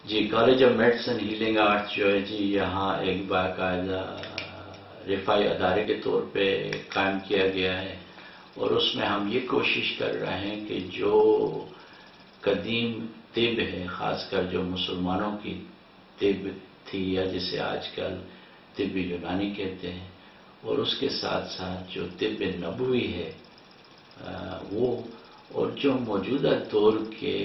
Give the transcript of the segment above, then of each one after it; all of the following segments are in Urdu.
G college of medicine healing arts جو ہے جی یہاں ایک باقاعدہ رفاعی ادارے کے طور پہ قائم کیا گیا ہے، اور اس میں ہم یہ کوشش کر رہے ہیں کہ جو قدیم طب ہے، خاص کر جو مسلمانوں کی طب تھی یا جسے آج کل طب یونانی کہتے ہیں، اور اس کے ساتھ ساتھ جو طب نبوی ہے وہ، اور جو موجودہ دور کے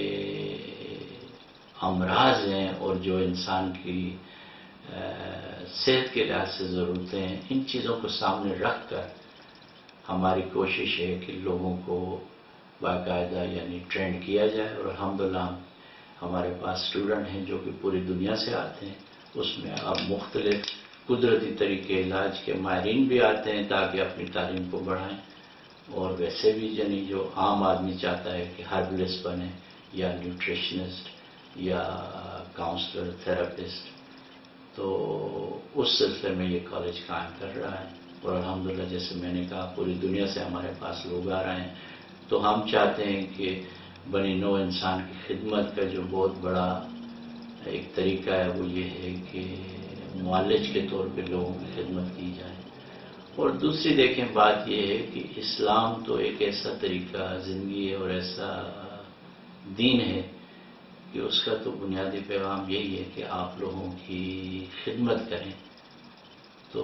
امراض ہیں اور جو انسان کی صحت کے لحاظ سے ضرورتیں ہیں، ان چیزوں کو سامنے رکھ کر ہماری کوشش ہے کہ لوگوں کو باقاعدہ یعنی ٹرینڈ کیا جائے، اور الحمدللہ ہمارے پاس اسٹوڈنٹ ہیں جو کہ پوری دنیا سے آتے ہیں۔ اس میں اب مختلف قدرتی طریقے علاج کے ماہرین بھی آتے ہیں تاکہ اپنی تعلیم کو بڑھائیں، اور ویسے بھی یعنی جو عام آدمی چاہتا ہے کہ ہربلسٹ بنے یا نیوٹریشنسٹ یا کاؤنسلر تھراپسٹ، تو اس سلسلے میں یہ کالج قائم کر رہا ہے، اور الحمدللہ جیسے میں نے کہا پوری دنیا سے ہمارے پاس لوگ آ رہے ہیں۔ تو ہم چاہتے ہیں کہ بنی نوع انسان کی خدمت کا جو بہت بڑا ایک طریقہ ہے وہ یہ ہے کہ معالج کے طور پہ لوگوں کی خدمت کی جائے۔ اور دوسری دیکھیں بات یہ ہے کہ اسلام تو ایک ایسا طریقہ زندگی ہے اور ایسا دین ہے کہ اس کا تو بنیادی پیغام یہی ہے کہ آپ لوگوں کی خدمت کریں۔ تو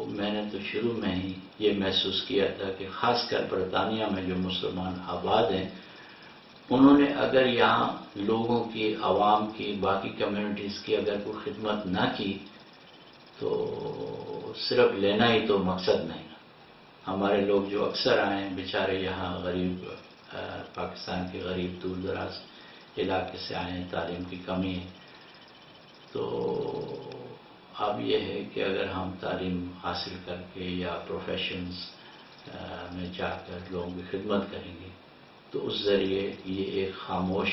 میں نے تو شروع میں ہی یہ محسوس کیا تھا کہ خاص کر برطانیہ میں جو مسلمان آباد ہیں، انہوں نے اگر یہاں لوگوں کی، عوام کی، باقی کمیونٹیز کی اگر کوئی خدمت نہ کی تو صرف لینا ہی تو مقصد نہیں۔ ہمارے لوگ جو اکثر آئے ہیں بیچارے یہاں غریب، پاکستان کے غریب دور دراز علاقے سے آئے ہیں، تعلیم کی کمی ہے، تو اب یہ ہے کہ اگر ہم تعلیم حاصل کر کے یا پروفیشنز میں جا کر لوگوں کی خدمت کریں گے تو اس ذریعے یہ ایک خاموش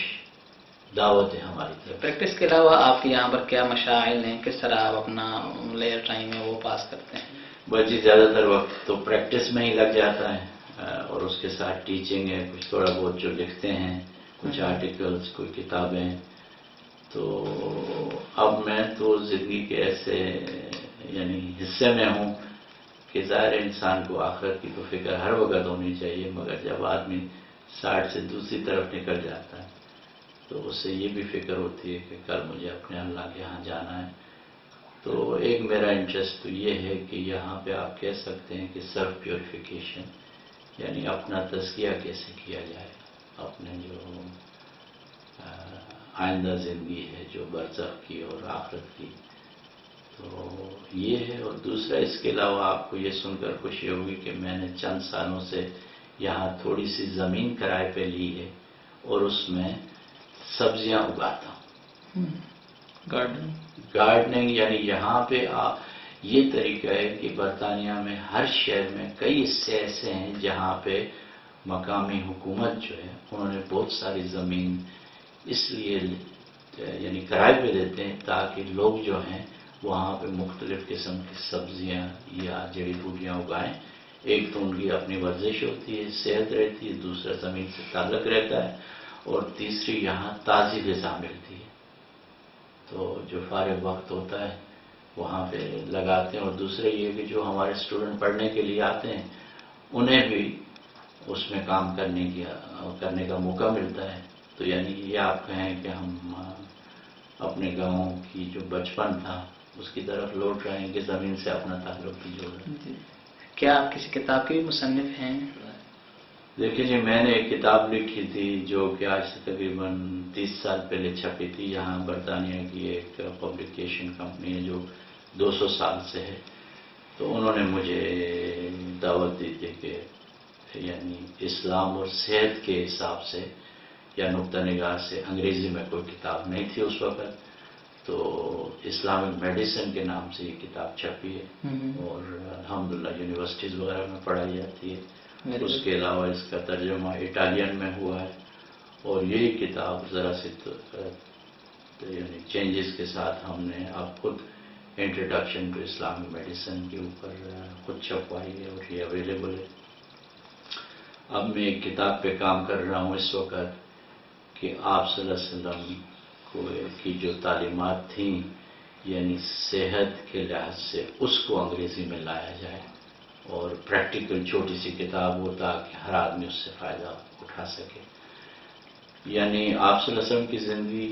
دعوت ہے ہماری طرف۔ پریکٹس کے علاوہ آپ کے یہاں پر کیا مشاغل ہیں، کس طرح آپ اپنا لیئر ٹائم ہے وہ پاس کرتے ہیں؟ بس جی زیادہ تر وقت تو پریکٹس میں ہی لگ جاتا ہے، اور اس کے ساتھ ٹیچنگ ہے، کچھ تھوڑا بہت جو لکھتے ہیں، کچھ آرٹیکلز، کوئی کتابیں۔ تو اب میں تو زندگی کے ایسے یعنی حصے میں ہوں کہ ظاہر انسان کو آخرت کی تو فکر ہر وقت ہونی چاہیے، مگر جب آدمی 60 سے دوسری طرف نکل جاتا ہے تو اس سے یہ بھی فکر ہوتی ہے کہ کل مجھے اپنے اللہ کے یہاں جانا ہے۔ تو ایک میرا انٹرسٹ تو یہ ہے کہ یہاں پہ آپ کہہ سکتے ہیں کہ سیلف پیوریفیکیشن، یعنی اپنا تزکیہ کیسے کیا جائے، اپنے جو آئندہ زندگی ہے جو برزخ کی اور آخرت کی، تو یہ ہے۔ اور دوسرا اس کے علاوہ آپ کو یہ سن کر خوشی ہوگی کہ میں نے چند سالوں سے یہاں تھوڑی سی زمین کرائے پہ لی ہے اور اس میں سبزیاں اگاتا ہوں، گارڈننگ۔ یعنی یہاں پہ یہ طریقہ ہے کہ برطانیہ میں ہر شہر میں کئی حصے ایسے ہیں جہاں پہ مقامی حکومت جو ہے انہوں نے بہت ساری زمین اس لیے یعنی کرائے پہ دیتے ہیں تاکہ لوگ جو ہیں وہاں پہ مختلف قسم کی سبزیاں یا جڑی بوٹیاں اگائیں۔ ایک تو ان کی اپنی ورزش ہوتی ہے، صحت رہتی ہے، دوسرا زمین سے تعلق رہتا ہے، اور تیسری یہاں تازی غذا ملتی ہے۔ تو جو فارغ وقت ہوتا ہے وہاں پہ لگاتے ہیں، اور دوسرے یہ کہ جو ہمارے اسٹوڈنٹ پڑھنے کے لیے آتے ہیں انہیں بھی اس میں کام کرنے کا موقع ملتا ہے۔ تو یعنی یہ آپ کہیں کہ ہم اپنے گاؤں کی جو بچپن تھا اس کی طرف لوٹ رہے ہیں کہ زمین سے اپنا تعلق بھی جوڑ رہے ہیں۔ کیا آپ کسی کتاب کے بھی مصنف ہیں؟ دیکھیے جی میں نے ایک کتاب لکھی تھی جو کہ آج سے تقریباً 30 سال پہلے چھپی تھی، یہاں برطانیہ کی ایک پبلیکیشن کمپنی ہے جو 200 سال سے ہے، تو انہوں نے مجھے دعوت دی تھی کہ یعنی اسلام اور صحت کے حساب سے یا نقطہ نگاہ سے انگریزی میں کوئی کتاب نہیں تھی اس وقت، تو اسلامک میڈیسن کے نام سے یہ کتاب چھپی ہے، اور الحمدللہ یونیورسٹیز وغیرہ میں پڑھائی جاتی ہے۔ اس کے علاوہ اس کا ترجمہ اٹالین میں ہوا ہے، اور یہی کتاب ذرا سی یعنی چینجز کے ساتھ ہم نے اب خود انٹروڈکشن ٹو اسلامک میڈیسن کے اوپر خود چھپوائی ہے اور یہ اویلیبل ہے۔ اب میں ایک کتاب پہ کام کر رہا ہوں اس وقت کہ آپ صلی اللہ علیہ وسلم کی جو تعلیمات تھیں یعنی صحت کے لحاظ سے اس کو انگریزی میں لایا جائے اور پریکٹیکل چھوٹی سی کتاب ہو تاکہ ہر آدمی اس سے فائدہ اٹھا سکے. یعنی آپ صلی اللہ علیہ وسلم کی زندگی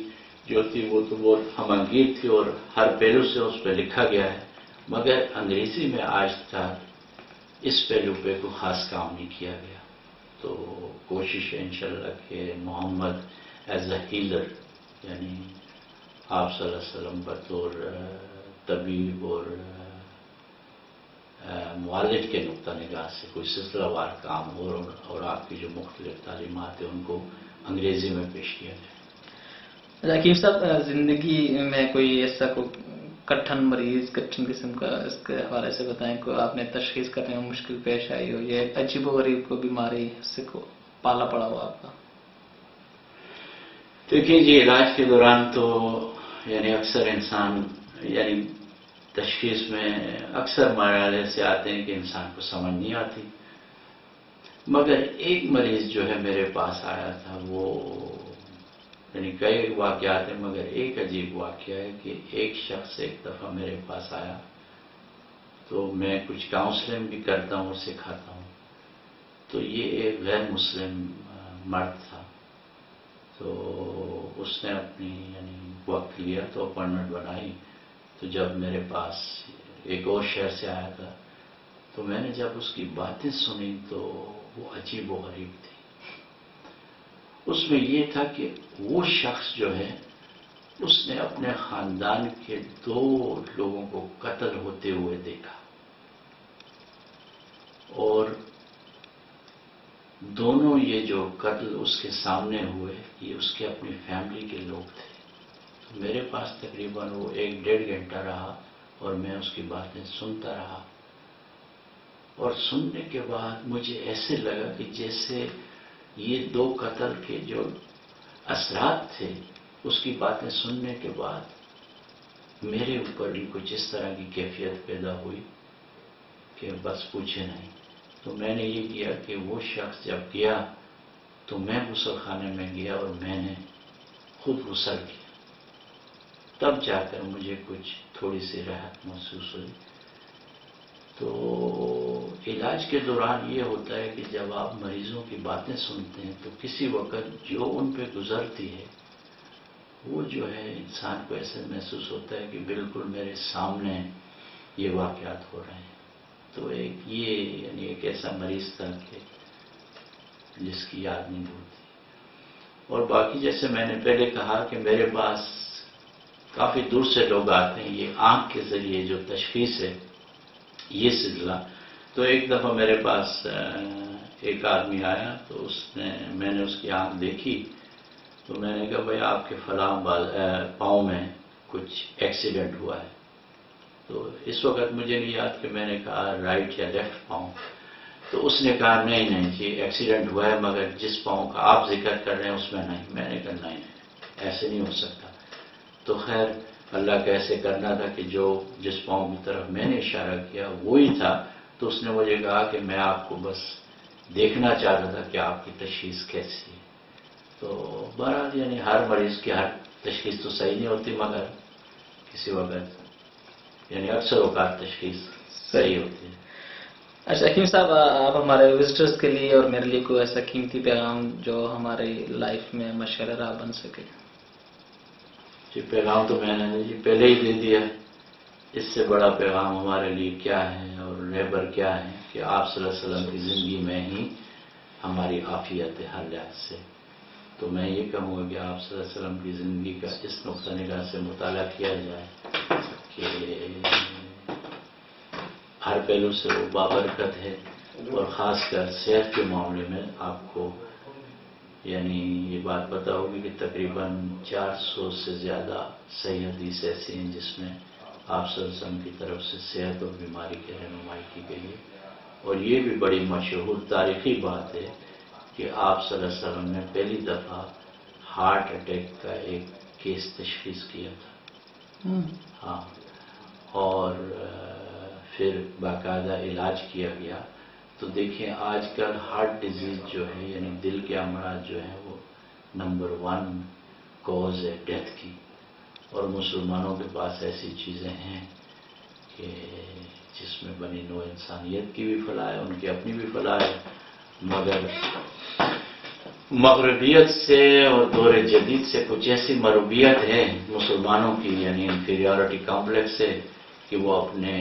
جو تھی وہ تو بہت ہمانگیر تھی اور ہر پہلو سے اس پہ لکھا گیا ہے، مگر انگریزی میں آج تک اس پہلو پہ کوئی خاص کام نہیں کیا گیا. تو کوشش ہے انشاءاللہ کہ محمد ایز اے ہیلر یعنی آپ صلی اللہ علیہ وسلم بطور طبیب اور مؤلف کے نقطہ نگاہ سے کوئی سلسلہ وار کام ہو اور آپ کی جو مختلف تعلیمات ہیں ان کو انگریزی میں پیش کیا جائے. حکیم صاحب، زندگی میں کوئی ایسا کٹھن مریض کٹھن قسم کا اس کے حوالے سے بتائیں کو آپ نے تشخیص کرنے میں مشکل پیش آئی ہو، یہ عجیب و غریب کو بیماری سے کو پالا پڑا ہوا آپ کا؟ دیکھیے جی، علاج کے دوران تو یعنی اکثر انسان یعنی تشخیص میں اکثر مرحلے سے آتے ہیں کہ انسان کو سمجھ نہیں آتی، مگر ایک مریض جو ہے میرے پاس آیا تھا، وہ یعنی کئی واقعات ہیں مگر ایک عجیب واقعہ ہے کہ ایک شخص ایک دفعہ میرے پاس آیا، تو میں کچھ کاؤنسلنگ بھی کرتا ہوں اور سکھاتا ہوں. تو یہ ایک غیر مسلم مرد تھا، تو اس نے اپنی یعنی وقت لیا تو اپائنٹمنٹ بنائی. تو جب میرے پاس ایک اور شہر سے آیا تھا تو میں نے جب اس کی باتیں سنی تو وہ عجیب و غریب تھی. اس میں یہ تھا کہ وہ شخص جو ہے اس نے اپنے خاندان کے 2 لوگوں کو قتل ہوتے ہوئے دیکھا اور دونوں یہ جو قتل اس کے سامنے ہوئے یہ اس کے اپنی فیملی کے لوگ تھے. میرے پاس تقریباً وہ 1-1.5 گھنٹہ رہا اور میں اس کی باتیں سنتا رہا اور سننے کے بعد مجھے ایسے لگا کہ جیسے یہ 2 قتل کے جو اثرات تھے اس کی باتیں سننے کے بعد میرے اوپر بھی کچھ اس طرح کی کیفیت پیدا ہوئی کہ بس پوچھے نہیں. تو میں نے یہ کیا کہ وہ شخص جب گیا تو میں غسل خانے میں گیا اور میں نے خود غسل کیا، تب جا کر مجھے کچھ تھوڑی سی راحت محسوس ہوئی. تو علاج کے دوران یہ ہوتا ہے کہ جب آپ مریضوں کی باتیں سنتے ہیں تو کسی وقت جو ان پہ گزرتی ہے وہ جو ہے انسان کو ایسے محسوس ہوتا ہے کہ بالکل میرے سامنے یہ واقعات ہو رہے ہیں. تو یہ یعنی ایک ایسا مریض تھا کہ جس کی یاد نہیں بھولتی. اور باقی جیسے میں نے پہلے کہا کہ میرے پاس کافی دور سے لوگ آتے ہیں، یہ آنکھ کے ذریعے جو تشخیص ہے یہ سلسلہ. تو ایک دفعہ میرے پاس ایک آدمی آیا تو میں نے اس کی آنکھ دیکھی تو میں نے کہا بھائی آپ کے فلاں پاؤں میں کچھ ایکسیڈنٹ ہوا ہے. تو اس وقت مجھے نہیں یاد کہ میں نے کہا رائٹ یا لیفٹ پاؤں. تو اس نے کہا نہیں جی ایکسیڈنٹ ہوا ہے مگر جس پاؤں کا آپ ذکر کر رہے ہیں اس میں نہیں. میں نے کہا نہیں ایسے نہیں ہو سکتا. تو خیر اللہ کا ایسے کرنا تھا کہ جس پاؤں کی طرف میں نے اشارہ کیا وہی تھا. تو اس نے مجھے کہا کہ میں آپ کو بس دیکھنا چاہتا تھا کہ آپ کی تشخیص کیسی ہے. تو بہرحال یعنی ہر مریض کی ہر تشخیص تو صحیح نہیں ہوتی مگر کسی وقت یعنی اکثر اوقات تشخیص صحیح ہوتی ہے. اچھا حکیم صاحب، آپ ہمارے وزٹرز کے لیے اور میرے لیے کوئی ایسا قیمتی پیغام جو ہماری لائف میں مشعل راہ بن سکے؟ جی پیغام تو میں نے جی پہلے ہی دے دیا. اس سے بڑا پیغام ہمارے لیے کیا ہے اور رہبر کیا ہے کہ آپ صلی اللہ علیہ وسلم کی زندگی میں ہی ہماری عافیت ہے ہر لحاظ سے. تو میں یہ کہوں گا کہ آپ صلی اللہ علیہ وسلم کی زندگی کا اس نقطہ نگاہ سے مطالعہ کیا جائے کہ ہر پہلو سے وہ بابرکت ہے اور خاص کر صحت کے معاملے میں آپ کو یعنی یہ بات پتہ ہوگی کہ تقریباً 400 سے زیادہ صحیح حدیث ایسی ہیں جس میں آپ صلی اللہ علیہ وسلم کی طرف سے صحت اور بیماری کی رہنمائی کی گئی ہے. اور یہ بھی بڑی مشہور تاریخی بات ہے کہ آپ صلی اللہ علیہ وسلم نے پہلی دفعہ ہارٹ اٹیک کا ایک کیس تشخیص کیا تھا. ہاں اور پھر باقاعدہ علاج کیا گیا. تو دیکھیں آج کل ہارٹ ڈیزیز جو ہے یعنی دل کے امراض جو ہیں وہ نمبر 1 کاز ہے ڈیتھ کی، اور مسلمانوں کے پاس ایسی چیزیں ہیں کہ جس میں بنی نوع انسانیت کی بھی فلاح ہے، ان کی اپنی بھی فلاح ہے، مگر مغربیت سے اور دور جدید سے کچھ ایسی مربوبیت ہے مسلمانوں کی، یعنی انفیریورٹی کمپلیکس ہے، کہ وہ اپنے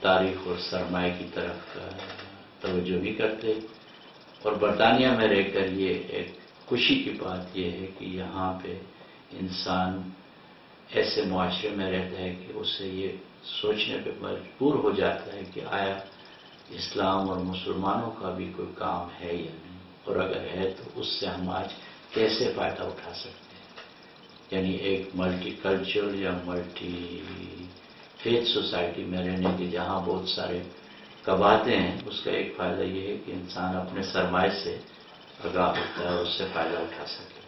تاریخ اور سرمایہ کی طرف توجہ نہیں کرتے. اور برطانیہ میں رہ کر یہ ایک خوشی کی بات یہ ہے کہ یہاں پہ انسان ایسے معاشرے میں رہتا ہے کہ اسے یہ سوچنے پہ مجبور ہو جاتا ہے کہ آیا اسلام اور مسلمانوں کا بھی کوئی کام ہے یا نہیں، اور اگر ہے تو اس سے ہم آج کیسے فائدہ اٹھا سکتے ہیں. یعنی ایک ملٹی کلچر یا ملٹی فیتھ سوسائٹی میں رہنے کے جہاں بہت سارے قباتے ہیں، اس کا ایک فائدہ یہ ہے کہ انسان اپنے سرمایہ سے آگاہ ہوتا ہے اور اس سے فائدہ اٹھا سکے.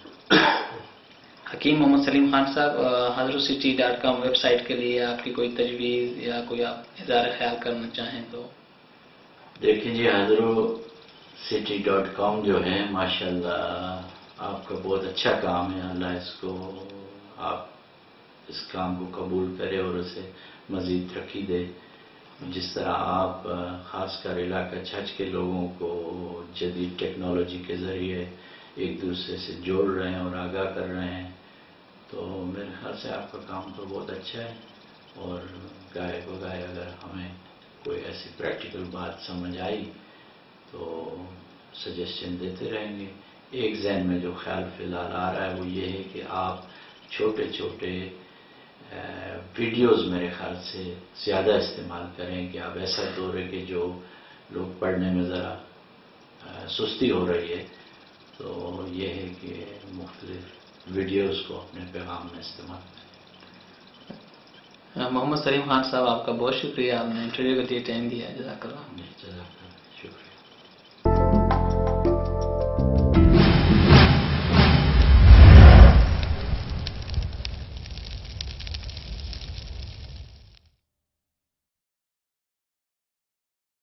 حکیم محمد سلیم خان صاحب، HadruCity.com ویب سائٹ کے لیے آپ کی کوئی تجویز یا کوئی آپ اظہار خیال کرنا چاہیں تو؟ دیکھیں جی، HadruCity.com جو ہے ماشاءاللہ آپ کا بہت اچھا کام ہے. اللہ اس کو، آپ اس کام کو قبول کرے اور اسے مزید ترقی دے. جس طرح آپ خاص کر علاقہ چھچ کے لوگوں کو جدید ٹیکنالوجی کے ذریعے ایک دوسرے سے جوڑ رہے ہیں اور آگاہ کر رہے ہیں، تو میرے خیال سے آپ کا کام تو بہت اچھا ہے. اور گائے بگائے اگر ہمیں کوئی ایسی پریکٹیکل بات سمجھ آئی تو سجیشن دیتے رہیں گے. ایک ذہن میں جو خیال فی الحال آ رہا ہے وہ یہ ہے کہ آپ چھوٹے چھوٹے ویڈیوز میرے خیال سے زیادہ استعمال کریں، کہ اب ایسا دور ہے کہ جو لوگ پڑھنے میں ذرا سستی ہو رہی ہے، تو یہ ہے کہ مختلف ویڈیوز کو اپنے پیغام میں استعمال کریں. محمد سلیم خان صاحب، آپ کا بہت شکریہ، آپ نے انٹرویو کے لیے ٹائم دیا. جزاک اللہ.